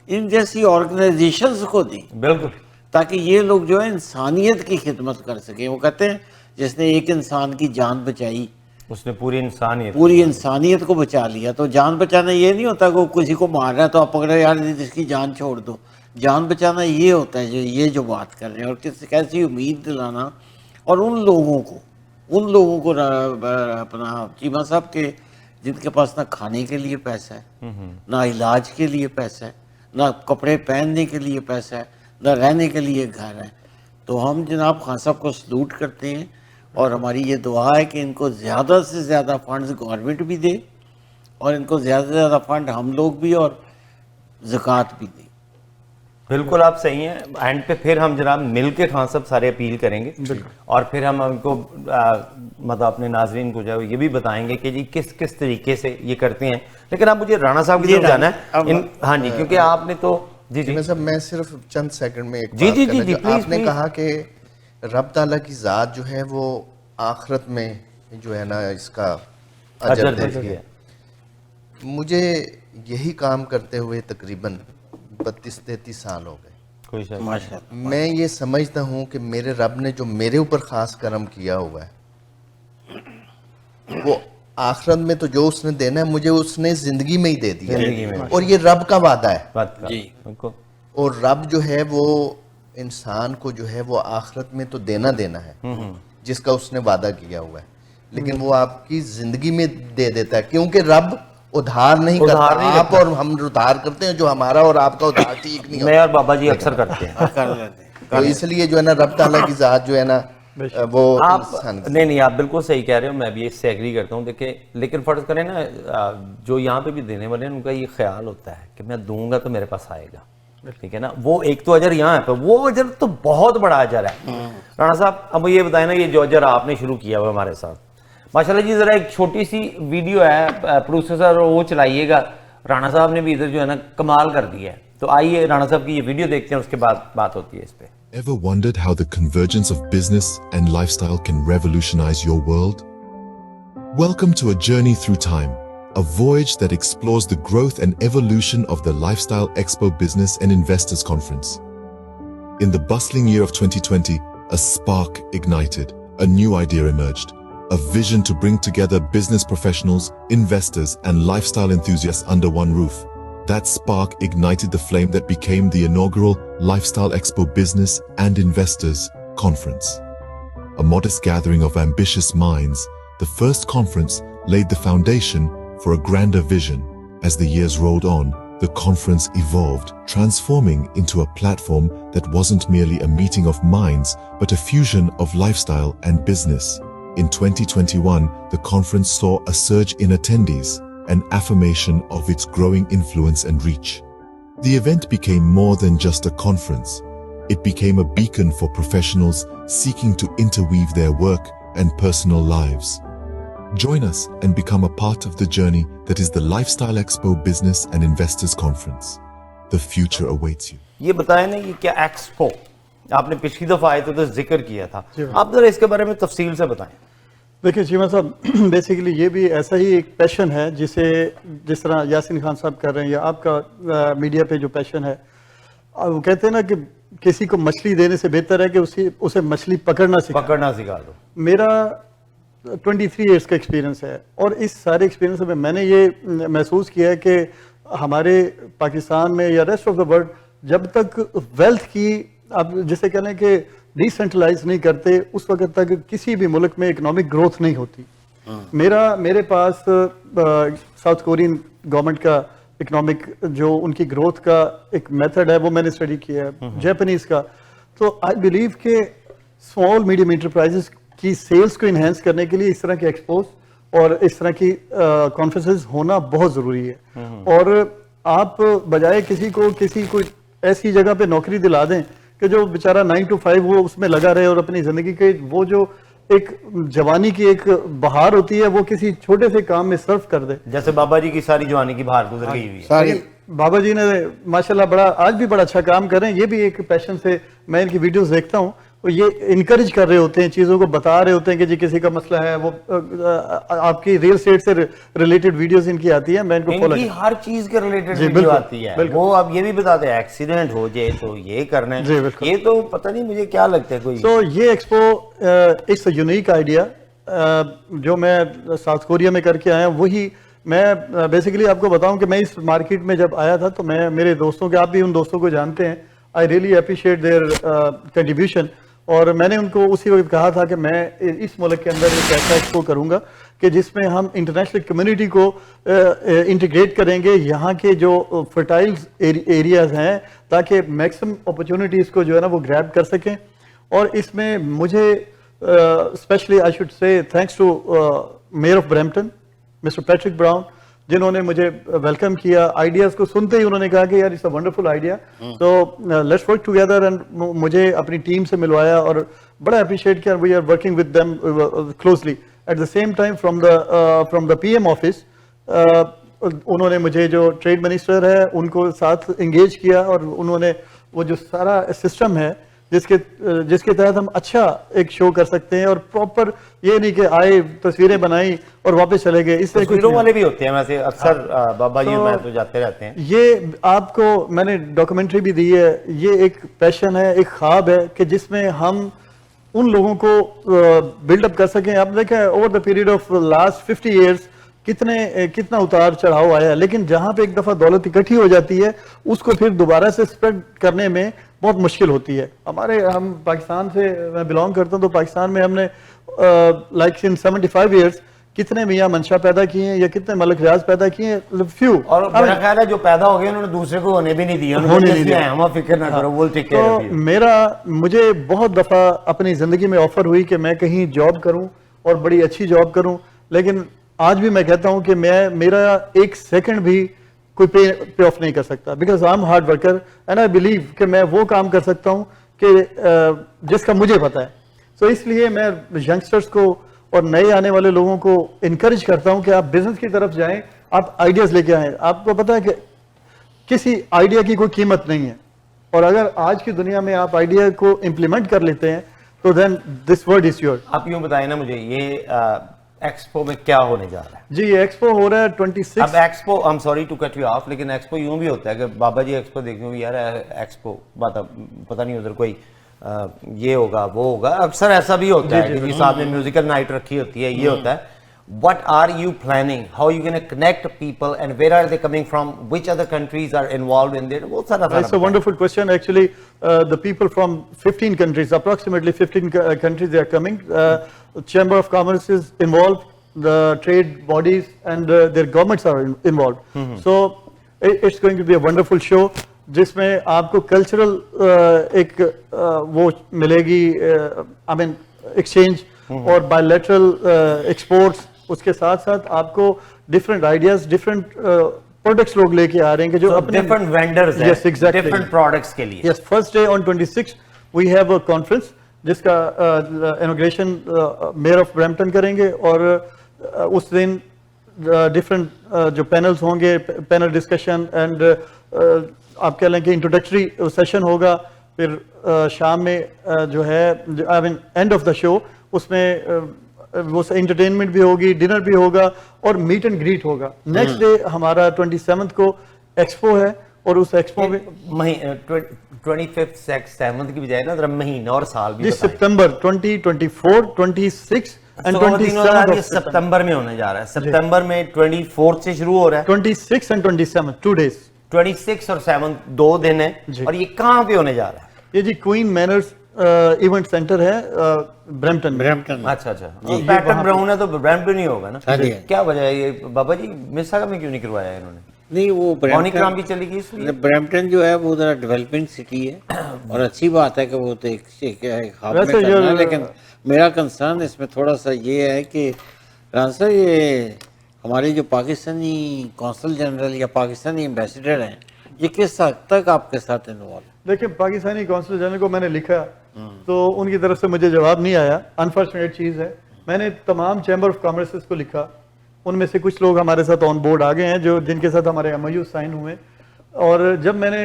ان جیسی آرگنائزیشنز کو دیں بالکل, تاکہ یہ لوگ جو ہے انسانیت کی خدمت کر سکیں. وہ کہتے ہیں جس نے ایک انسان کی جان بچائی اس نے پوری انسانیت کو بچا لیا. تو جان بچانا یہ نہیں ہوتا کہ کسی کو مار رہا ہے تو آپ پکڑے یار جس کی جان چھوڑ دو. جان بچانا یہ ہوتا ہے جو بات کر رہے ہیں, اور کیسی امید دلانا. اور ان لوگوں کو اپنا چیمہ صاحب کے جن کے پاس نہ کھانے کے لیے پیسہ ہے, نہ علاج کے لیے پیسہ ہے, نہ کپڑے پہننے کے لیے پیسہ ہے, نہ رہنے کے لیے گھر ہے. تو ہم جناب خان صاحب کو سلوٹ کرتے ہیں اور ہماری یہ دعا ہے کہ ان کو زیادہ سے زیادہ فنڈز گورنمنٹ بھی دے اور ان کو زیادہ سے زیادہ فنڈ ہم لوگ بھی اور زکوٰۃ بھی دیں. بالکل آپ صحیح ہیں. اینڈ پہ پھر ہم جناب مل کے خان صاحب سارے اپیل کریں گے اور پھر ہم ان کو مطلب اپنے ناظرین کو جو ہے یہ بھی بتائیں گے کہ جی کس طریقے سے یہ کرتے ہیں. لیکن اب مجھے رانا صاحب کی طرف جانا ہے. ہاں جی, کیونکہ آپ نے تو جی صاحب میں صرف چند سیکنڈ میں ایک بات کرنا چاہتا ہوں. آپ نے کہا کہ رب تعالیٰ کی ذات جو ہے وہ آخرت میں جو ہے نا اس کا اجر دیتی ہے. مجھے یہی کام کرتے ہوئے تقریباً 32-33 سال ہو گئے. میں یہ سمجھتا ہوں کہ میرے رب نے جو میرے اوپر خاص کرم کیا ہوا ہے وہ آخرت میں تو جو اس نے دینا ہے مجھے اس نے زندگی میں ہی دے دیا ہے, اور یہ رب کا وعدہ ہے. اور رب جو ہے وہ انسان کو جو ہے وہ آخرت میں تو دینا ہے جس کا اس نے وعدہ کیا ہوا ہے, لیکن وہ آپ کی زندگی میں دے دیتا ہے, کیونکہ رب ادھار نہیں کرتا. آپ اور ہم ادھار کرتے ہیں, جو ہمارا اور آپ کا ادھار ٹھیک نہیں ہوتا. میں اور بابا جی اکثر کرتے ہیں. تو اس لیے جو ہے نا رب تعالیٰ کی ذات جو ہے نا وہ نہیں آپ بالکل صحیح کہہ رہے ہو, میں بھی اس سے ایگری کرتا ہوں. دیکھیں لیکن فرض کریں نا جو یہاں پہ بھی دینے والے ہیں ان کا یہ خیال ہوتا ہے کہ میں دوں گا تو میرے پاس آئے گا, ٹھیک ہے نا. وہ ایک تو اجر یہاں ہے, تو وہ اجر تو بہت بڑا اجر ہے. رانا صاحب اب یہ بتائیں نا, یہ جو اجر آپ نے شروع کیا ہوا ہمارے ساتھ ماشاءاللہ جی, ذرا ایک چھوٹی سی ویڈیو ہے پروڈیوسر صاحب وہ چلائیے گا. رانا صاحب نے بھی ادھر جو ہے نا کمال کر دیا ہے. تو آئیے رانا صاحب کی یہ ویڈیو دیکھتے ہیں, اس کے بعد بات ہوتی ہے اس پہ. Ever wondered how the convergence of business and lifestyle can revolutionize your world? Welcome to a journey through time, a voyage that explores the growth and evolution of the Lifestyle Expo Business and Investors Conference. In the bustling year of 2020, a spark ignited, a new idea emerged, a vision to bring together business professionals, investors, and lifestyle enthusiasts under one roof. That spark ignited the flame that became the inaugural Lifestyle Expo Business and Investors Conference. A modest gathering of ambitious minds, the first conference laid the foundation for a grander vision. As the years rolled on, the conference evolved, transforming into a platform that wasn't merely a meeting of minds, but a fusion of lifestyle and business. In 2021, the conference saw a surge in attendees, an affirmation of its growing influence and reach. The event became more than just a conference. It became a beacon for professionals seeking to interweave their work and personal lives. Join us and become a part of the journey that is the Lifestyle Expo Business and Investors Conference. The future awaits you. یہ بتائیں نا یہ کیا expo آپ نے پچھلی دفعہ آئے تو ذکر کیا تھا, آپ ذرا اس کے بارے میں تفصیل سے بتائیں. دیکھیں چیمہ صاحب, بیسیکلی یہ بھی ایسا ہی ایک پیشن ہے جسے جس طرح یاسین خان صاحب کر رہے ہیں یا آپ کا میڈیا پہ جو پیشن ہے, وہ کہتے ہیں نا کہ کسی کو مچھلی دینے سے بہتر ہے کہ اسے مچھلی پکڑنا سکھا دو. میرا 23 ایئرس کا ایکسپیرینس ہے, اور اس سارے ایکسپیرینس میں میں نے یہ محسوس کیا ہے کہ ہمارے پاکستان میں یا ریسٹ آف دا ورلڈ جب تک ویلتھ کی آپ جسے کہہ لیں کہ ڈیسینٹرلائز نہیں کرتے اس وقت تک کسی بھی ملک میں اکنامک گروتھ نہیں ہوتی. میرے پاس ساؤتھ کورین گورنمنٹ کا اکنامک جو ان کی گروتھ کا ایک میتھڈ ہے وہ میں نے اسٹڈی کیا ہے, جیپنیز کا. تو آئی بلیو کہ اسمال میڈیم انٹرپرائزز کی سیلز کو انہینس کرنے کے لیے اس طرح کے ایکسپوز اور اس طرح کی کانفرنسز ہونا بہت ضروری ہے. اور آپ بجائے کسی کو کوئی ایسی جگہ پہ نوکری دلا دیں کہ جو بیچارہ 9 to 5 وہ اس میں لگا رہے اور اپنی زندگی کے وہ جو ایک جوانی کی ایک بہار ہوتی ہے وہ کسی چھوٹے سے کام میں صرف کر دے. جیسے بابا جی کی ساری جوانی کی بہار گزر گئی ہوئی ہے. ساری بابا جی نے ماشاءاللہ آج بھی بڑا اچھا کام کر رہے ہیں. یہ بھی ایک پیشن سے میں ان کی ویڈیوز دیکھتا ہوں, یہ انکریج کر رہے ہوتے ہیں, چیزوں کو بتا رہے ہوتے ہیں کہ جی کسی کا مسئلہ ہے, وہ آپ کی ریل اسٹیٹ سے ریلیٹڈ ویڈیوز ان کی آتی ہے, میں ان کو فالو ان کی ہر چیز کے ریلیٹڈ ویڈیو آتی ہے. وہ اب یہ بھی بتاتے ہیں ایکسیڈنٹ ہو جائے تو یہ کرنا ہے, یہ تو پتہ نہیں مجھے کیا لگتا ہے کوئی. تو یہ expo it's a unique idea جو میں ساؤتھ کوریا میں کر کے آیا ہوں. وہی میں بیسیکلی آپ کو بتاؤں کہ میں اس مارکیٹ میں جب آیا تھا تو میں میرے دوستوں کے, آپ بھی ان دوستوں کو جانتے ہیں, I really appreciate their contribution, اور میں نے ان کو اسی وقت کہا تھا کہ میں اس ملک کے اندر ایک ایسا ایکسپو کروں گا کہ جس میں ہم انٹرنیشنل کمیونٹی کو انٹیگریٹ کریں گے یہاں کے جو فرٹائل ایریاز ہیں, تاکہ میکسیمم اپرچونٹیز کو جو ہے نا وہ گریب کر سکیں. اور اس میں مجھے specially I should say thanks to mayor of Brampton mister Patrick Brown, جنہوں نے مجھے ویلکم کیا. آئیڈیاز کو سنتے ہی انہوں نے کہا کہ یار اٹس اے ونڈرفل آئیڈیا, تو لیٹس ورک ٹوگیدر, اینڈ مجھے اپنی ٹیم سے ملوایا اور بڑا اپریشیٹ کیا. We are working with them closely. At the same time from the P M office انہوں نے مجھے جو ٹریڈ منسٹر ہے ان کو ساتھ انگیج کیا, اور انہوں نے وہ جو سارا سسٹم ہے جس کے تحت ہم اچھا ایک شو کر سکتے ہیں, اور پراپر یہ نہیں کہ آئے تصویریں بنائیں اور واپس چلے گئے. اس سے تصویروں والے بھی ہوتے ہیں ویسے اکثر بابا جی میں تو جاتے رہتے ہیں. یہ آپ کو میں نے ڈاکومنٹری بھی دی ہے, یہ ایک پیشن ہے, ایک خواب ہے کہ جس میں ہم ان لوگوں کو بلڈ اپ کر سکیں. آپ دیکھیں over the period of last 50 years کتنا اتار چڑھاؤ آیا ہے, لیکن جہاں پہ ایک دفعہ دولت اکٹھی ہو جاتی ہے اس کو پھر دوبارہ سے اسپریڈ کرنے میں بہت مشکل ہوتی ہے. ہم پاکستان سے میں بلانگ کرتا ہوں, تو پاکستان میں ہم نے لائک ان 75 ایئرس کتنے میاں منشا پیدا کیے ہیں یا کتنے ملک ریاض پیدا کیے ہیں, فیو. اور میرا خیال ہے جو پیدا ہو گئے انہوں نے دوسرے کو ہونے بھی نہیں دیا, ہم فکر نہ کرو, وہ ٹیک کیئر آف یو. مجھے بہت دفعہ اپنی زندگی میں آفر ہوئی کہ میں کہیں جاب کروں اور بڑی اچھی جاب کروں, لیکن آج بھی میں کہتا ہوں کہ میرا ایک سیکنڈ بھی کوئی پے آف نہیں کر سکتا, because I am hard worker and I believe کہ میں وہ کام کر سکتا ہوں کہ جس کا مجھے پتا ہے. سو اس لیے میں ینگسٹرز کو اور نئے آنے والے لوگوں کو انکریج کرتا ہوں کہ آپ بزنس کی طرف جائیں, آپ آئیڈیاز لے کے آئیں. آپ کو پتا ہے کہ کسی آئیڈیا کی کوئی قیمت نہیں ہے, اور اگر آج کی دنیا میں آپ آئیڈیا کو امپلیمنٹ کر لیتے ہیں تو دین دس ورڈ از یور. آپ یوں بتائیں نا مجھے, یہ ایکسپو میں کیا ہونے جا رہا ہے؟ جی یہ ایکسپو ہو رہا ہے 26. اب expo I am sorry to cut you off, لیکن ایکسپو یوں بھی ہوتا ہے کہ بابا جی ایکسپو دیکھیں گے, یار ایکسپو بات پتہ نہیں ادھر کوئی یہ ہوگا وہ ہوگا, اکثر ایسا بھی ہوتا ہے کہ جس آپ نے میوزیکل نائٹ رکھی ہوتی ہے, یہ ہوتا ہے. What are you planning? How are you going to connect people, and where are they coming from? Which other countries are involved in there? It's a wonderful question. Actually, the people from 15 countries, approximately 15 countries, they are coming. Chamber of Commerce is involved, the trade bodies and their governments are involved. So it's going to be a wonderful show. جس میں آپ کو cultural ایک وہ ملے گی, I mean exchange اور bilateral exports. اس کے ساتھ ساتھ آپ کو ڈفرینٹ آئیڈیاز, ڈفرینٹ پروڈکٹس لوگ لے کے آ رہے ہیں کہ جو اپنے ڈفرینٹ وینڈرز ہیں ڈفرینٹ پروڈکٹس کے لیے. Yes, first day on 26 we have a conference جس کا انوگریشن میئر آف برمپٹن کریں گے, اور اس دن ڈفرینٹ جو پینلز ہوں گے, پینل ڈسکشن اینڈ آپ کہہ لیں کہ انٹروڈکٹری سیشن ہوگا. پھر شام میں جو ہے آئی مین اینڈ آف دا شو اس میں وہ انٹرٹینمنٹ بھی ہوگی, ڈنر بھی ہوگا اور میٹ اینڈ گریٹ ہوگا. نیکسٹ ڈے ہمارا 27 کو ایکسپو ہے, اور اس ایکسپو میں 25th 7th کی بجائے نا ذرا مہینہ اور سال بھی سپتمبر 2024 26 اینڈ 27 سپتمبر میں ہونے جا رہا ہے. سپتمبر میں 24 سے شروع ہو رہا ہے, 26 اینڈ 27 2 days, 26 اور 7 2 دن ہیں. اور یہ کہاں پہ ہونے جا رہا ہے؟ یہ جی کوئن مینرز ایونٹ سینٹر ہے برمپٹن میں. اچھا پیٹرن براؤن ہے تو برمپٹن ہی ہوگا نا. کیا وجہ ہے یہ بابا جی مساگا میں کیوں نہیں کروایا انہوں نے؟ نہیں وہ برمپٹن کی چلی گئی اس لیے. برمپٹن جو ہے وہ ذرا ڈیولپنگ سٹی ہے, اور اچھی بات ہے کہ وہ تو ایک خواب میں کرنا ہے, لیکن میرا کنسرن اس میں تھوڑا سا یہ ہے کہ ران سر یہ ہمارے جو پاکستانی کونسل جنرل یا پاکستانی ایمبیسڈر ہیں یہ کس حد تک آپ کے ساتھ انوالو؟ دیکھیں پاکستانی کونسل جنرل کو میں نے لکھا تو ان کی طرف سے مجھے جواب نہیں آیا. انفارچونیٹ چیز ہے. میں نے تمام چیمبر آف کامرسز کو لکھا, ان میں سے کچھ لوگ ہمارے ساتھ آن بورڈ آ گئے ہیں جو جن کے ساتھ ہمارے MOU سائن ہوئے. اور جب میں نے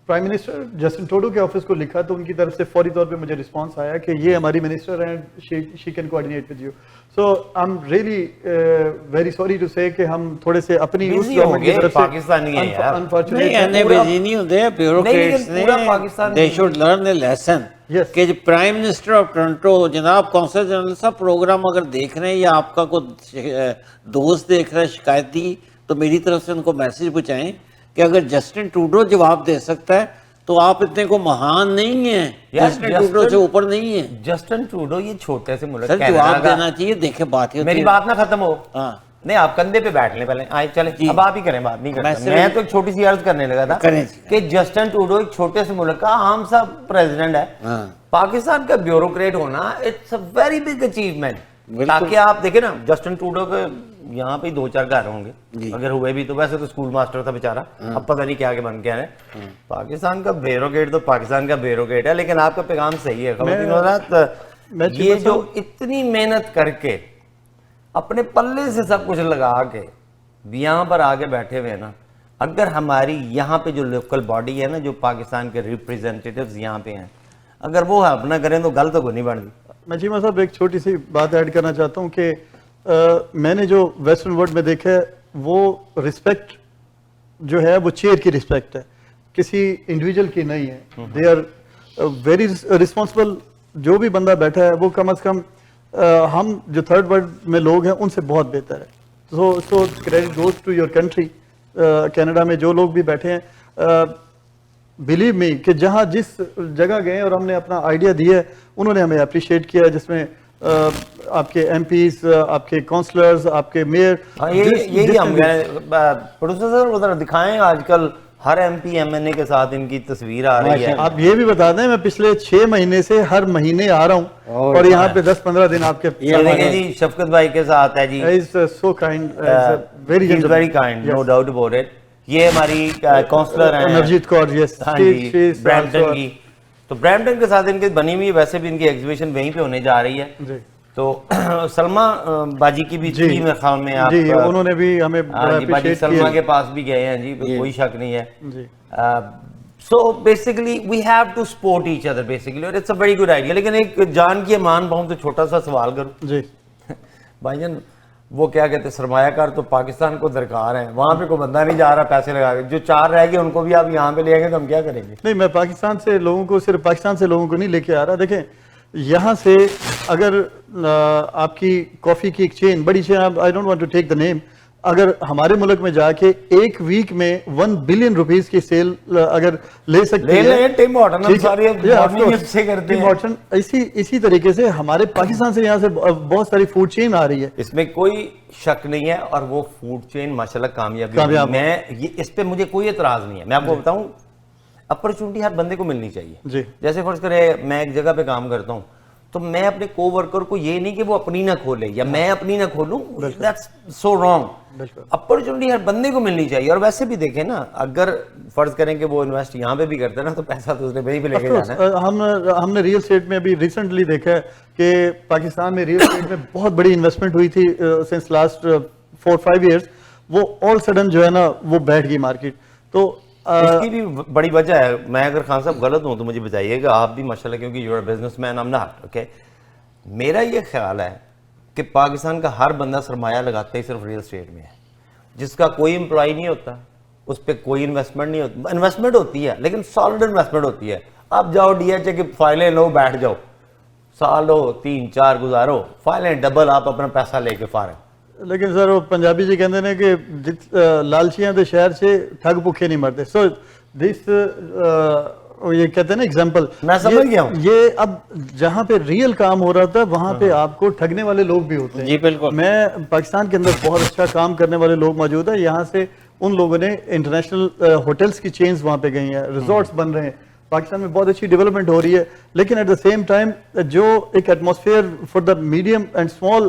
پرائم منسٹر جسٹن ٹروڈو کے آفس کو لکھا تو ان کی طرف سے فوری طور پہ مجھے رسپانس آیا کہ یہ ہماری منسٹر ہیں, she can coordinate with you. So I am really very sorry to say کہ ہم تھوڑے سے اپنی اس گورنمنٹ کی طرف سے پاکستانی ہیں یار, نہیں ہوتے بیوروکریٹس نے, they should learn a lesson کہ پرائم منسٹر آف ٹورنٹو جناب کونسل جنرل صاحب پروگرام اگر دیکھ رہے ہیں یا آپ کا کوئی دوست دیکھ رہا ہے شکایتی, تو میری طرف سے ان کو میسج پہنچائیں کہ اگر جسٹن ٹروڈو جواب دے سکتا ہے تو آپ اتنے کو مہان نہیں ہیں, جسٹن ٹروڈو سے اوپر نہیں ہیں. جسٹن ٹروڈو یہ چھوٹے سے ملک سر جواب دینا چاہیے. دیکھیں بات ہی میری بات نہ ختم ہو, نہیں آپ کندھے پہ بیٹھ لیں پہلے, آئے چلیں اب آپ ہی کریں, بات نہیں کرتا. میں تو ایک چھوٹی سی عرض کرنے لگا تھا کہ جسٹن ٹروڈو ایک چھوٹے سے ملک کا عام سا پریزیڈنٹ ہے. پاکستان کا بیوروکریٹ ہونا it's a very big achievement. تاکہ آپ دیکھیں نا جسٹن ٹروڈو کے یہاں پہ 2-4 گھر ہوں گے, اگر ہوئے بھی تو ویسے تو اسکول ماسٹر تھا بیچارہ, اب پتہ نہیں کیا بن کے آئے. پاکستان کا بیوروکریٹ تو پاکستان کا بیوروکریٹ ہے, لیکن آپ کا پیغام صحیح ہے خواتین حضرات. یہ جو اتنی محنت کر کے اپنے پلے سے سب کچھ لگا کے یہاں پر آگے بیٹھے ہوئے ہیں نا, اگر ہماری یہاں پہ جو لوکل باڈی ہے نا, جو پاکستان کے ریپریزنٹیٹیوز یہاں پہ ہیں, اگر وہ اپنا کریں تو غلط کو نہیں بنتی. میں چیمہ صاحب ایک چھوٹی سی بات ایڈ کرنا چاہتا ہوں کہ میں نے جو ویسٹرن ورلڈ میں دیکھا ہے وہ رسپیکٹ جو ہے وہ چیئر کی رسپیکٹ ہے, کسی انڈیویجول کی نہیں ہے. They are very responsible. جو بھی بندہ بیٹھا ہے وہ کم از کم ہم جو تھرڈ ورلڈ میں لوگ ہیں ان سے بہت بہتر ہے. So credit goes to your country. Canada میں جو لوگ بھی بیٹھے ہیں, بلیو می کہ جہاں جس جگہ گئے اور ہم نے اپنا آئیڈیا دیا ہے انہوں نے ہمیں اپریشیٹ کیا, جس میں آپ کے MPs, آپ کے کونسلرز, آپ کے میئر. یہی ہم پروڈیوسر صاحب ادھر دکھائیں, آج کل ہر MP MNA کے ساتھ ان کی تصویر آ رہی ہے. آپ یہ بھی بتا دیں میں پچھلے 6 مہینے سے ہر مہینے آ رہا ہوں اور یہاں پہ 10-15 دن آپ کے جی شفقت بھائی کے ساتھ ہے جی. So kind, very kind, no doubt about it. یہ ہماری کونسلر ہیں انرجیت کور, یس, برامپٹن کی. تو برامپٹن کے ساتھ ان کی بنی ہوئی, ویسے بھی ان کی ایگزیبیشن وہیں پہ ہونے جا رہی ہے. تو سلمہ باجی کی بھی تھی میرے خیال میں, آپ انہوں نے بھی ہمیں باجی سلمہ کے پاس بھی گئے ہیں جی, کوئی شک نہیں ہے. So basically we have to support each other basically, اور it's a very good idea. لیکن ایک جان کی امان بہت تو چھوٹا سا سوال کروں جی بھائی جان, وہ کیا کہتے ہیں سرمایہ کار تو پاکستان کو درکار ہیں, وہاں پہ کوئی بندہ نہیں جا رہا پیسے لگا کے, جو 4 رہ گئے ان کو بھی آپ یہاں پہ لے آئیں گے تو ہم کیا کریں گے؟ نہیں, میں پاکستان سے لوگوں کو, صرف پاکستان سے لوگوں کو نہیں لے کے آ رہا. دیکھیں یہاں سے اگر آپ کی کافی کی ایک چین, بڑی chain, I don't want to take the name, اگر ہمارے ملک میں جا کے 1 ویک میں 1 بلین روپیز کی سیل اگر لے سکتے ہیں, اسی طریقے سے ہمارے پاکستان سے یہاں سے بہت ساری فوڈ چین آ رہی ہے. اس میں کوئی شک نہیں ہے, اور وہ فوڈ چین ماشاءاللہ کامیاب. میں اس پہ مجھے کوئی اعتراض نہیں ہے. میں آپ کو بتاؤں, اپرچونٹی ہر بندے کو ملنی چاہیے. جیسے فرض کرے میں ایک جگہ پہ کام کرتا ہوں تو میں اپنے کو ورکر کو یہ نہیں کہ وہ اپنی نہ کھولے یا میں اپنی نہ کھولوں, دیٹس سو رانگ. اپرچونٹی ہر بندے کو ملنی چاہیے. اور ویسے بھی دیکھیں نا, اگر فرض کریں کہ وہ انویسٹ یہاں پہ بھی کرتے ہیں نا تو پیسہ تو اس نے وہیں پہ لے کے جانا ہے. ہم نے ریئل اسٹیٹ میں ابھی ریسنٹلی دیکھا ہے کہ پاکستان میں ریئل اسٹیٹ میں بہت بڑی انویسٹمنٹ ہوئی تھی سنس لاسٹ 4-5 ایئرس, وہ آل سڈن جو ہے نا وہ بیٹھ گئی مارکیٹ. تو اس کی بھی بڑی وجہ ہے. میں اگر خان صاحب غلط ہوں تو مجھے بتائیے گا, آپ بھی ماشاءاللہ, کیونکہ you are businessman, I am not. Okay, میرا یہ خیال ہے کہ پاکستان کا ہر بندہ سرمایہ لگاتا ہی صرف ریئل اسٹیٹ میں ہے, جس کا کوئی امپلائی نہیں ہوتا, اس پہ کوئی انویسٹمنٹ نہیں ہوتی. انویسٹمنٹ ہوتی ہے لیکن سالڈ انویسٹمنٹ ہوتی ہے. آپ جاؤ DHA کی فائلیں لو, بیٹھ جاؤ, سال ہو 3-4 گزارو, فائلیں ڈبل, آپ اپنا پیسہ لے کے فارغ. لیکن سر وہ پنجابی جی کہتے ہیں کہ لالچیاں دے شہر سے ٹھگ بھوکے نہیں مرتے. سو دس یہ کہتے ہیں نا ایگزامپل, میں سمجھ گیا ہوں. یہ اب جہاں پہ ریئل کام ہو رہا تھا وہاں پہ آپ کو ٹھگنے والے لوگ بھی ہوتے ہیں. جی بالکل. میں پاکستان کے اندر بہت اچھا کام کرنے والے لوگ موجود ہیں. یہاں سے ان لوگوں نے انٹرنیشنل ہوٹلس کی چینز وہاں پہ گئی ہیں, ریزورٹس بن رہے ہیں. پاکستان میں بہت اچھی ڈیولپمنٹ ہو رہی ہے, لیکن ایٹ دا سیم ٹائم جو ایک atmosphere for the medium and small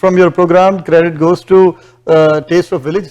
From your program, credit goes to Taste of Village.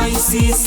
ICC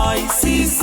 ICC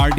RD,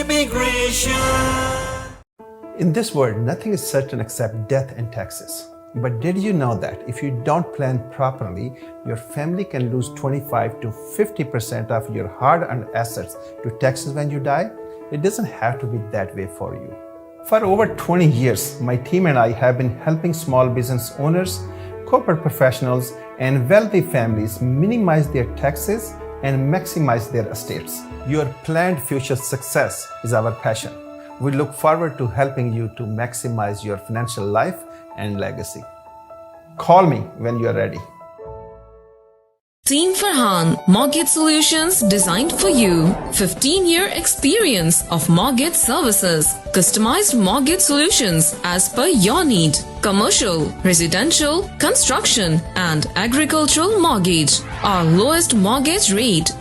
immigration. In this world, nothing is certain except death and taxes. But did you know that if you don't plan properly, your family can lose 25 to 50% of your hard-earned assets to taxes when you die? It doesn't have to be that way for you. For over 20 years, my team and I have been helping small business owners, corporate professionals, and wealthy families minimize their taxes and maximize their estates. Your planned future success is our passion. We look forward to helping you to maximize your financial life and legacy. Call me when you are ready. Team Farhan, Mortgage Solutions designed for you. 15-year experience of mortgage services. Customized mortgage solutions as per your need. Commercial, residential, construction and agricultural mortgage. Our lowest mortgage rate.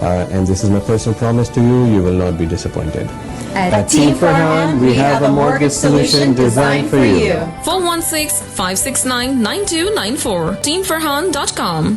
And this is my personal promise to you, you will not be disappointed. At Team Farhan, we have a mortgage solution designed for you. 416-569-9294. teamfarhan.com.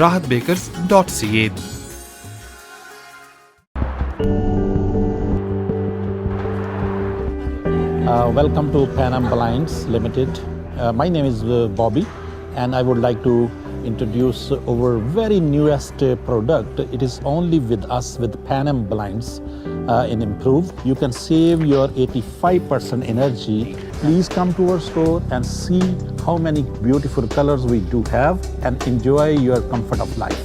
rahatbakers.ca. Welcome to Pan Am Blinds Limited. My name is Bobby, and I would like to introduce our very newest product. It is only with us with Pan Am Blinds in Improve. You can save your 85% energy. Please come to our store and see how many beautiful colors we do have and enjoy your comfort of life.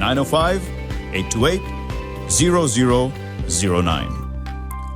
905-828-0009।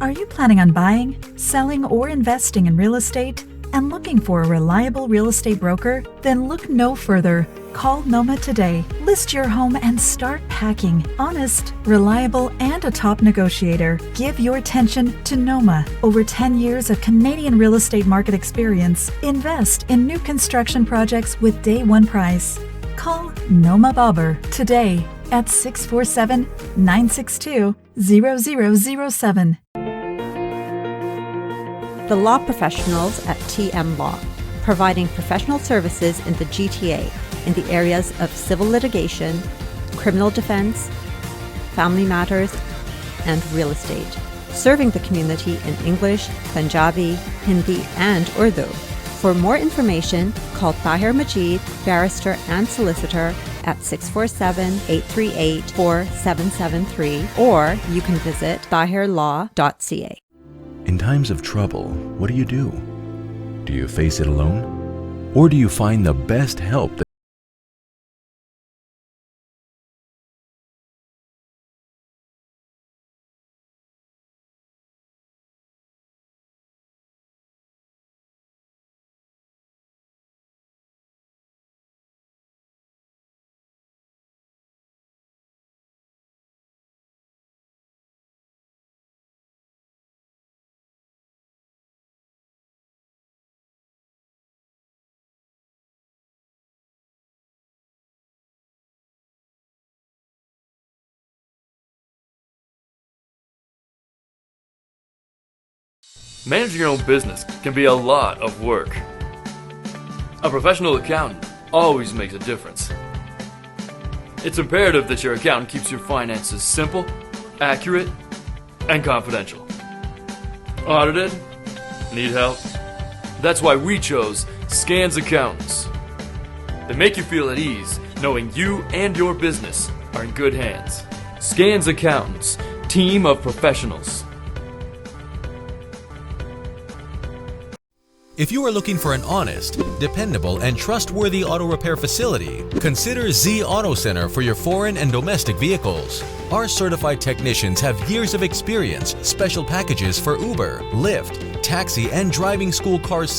Are you planning on buying, selling, or investing in real estate and looking for a reliable real estate broker? Then look no further. Call Noma today. List your home and start packing. Honest, reliable, and a top negotiator. Give your attention to Noma. Over 10 years of Canadian real estate market experience. Invest in new construction projects with day one price. Call Noma Bobber today at 647-962-0007. The law professionals at TM Law, providing professional services in the GTA in the areas of civil litigation, criminal defense, family matters, and real estate. Serving the community in English, Punjabi, Hindi, and Urdu. For more information, call Tahir Majid, barrister and solicitor, at 647-838-4773, or you can visit tahirlaw.ca. In times of trouble, what do you do? Do you face it alone? Or do you find the best help that Managing your own business can be a lot of work. A professional accountant always makes a difference. It's imperative that your accountant keeps your finances simple, accurate, and confidential. Audited? Need help? That's why we chose Scans Accountants. They make you feel at ease knowing you and your business are in good hands. Scans Accountants, team of professionals. If you are looking for an honest, dependable, and trustworthy auto repair facility, consider Z Auto Center for your foreign and domestic vehicles. Our certified technicians have years of experience, special packages for Uber, Lyft, taxi, and driving school cars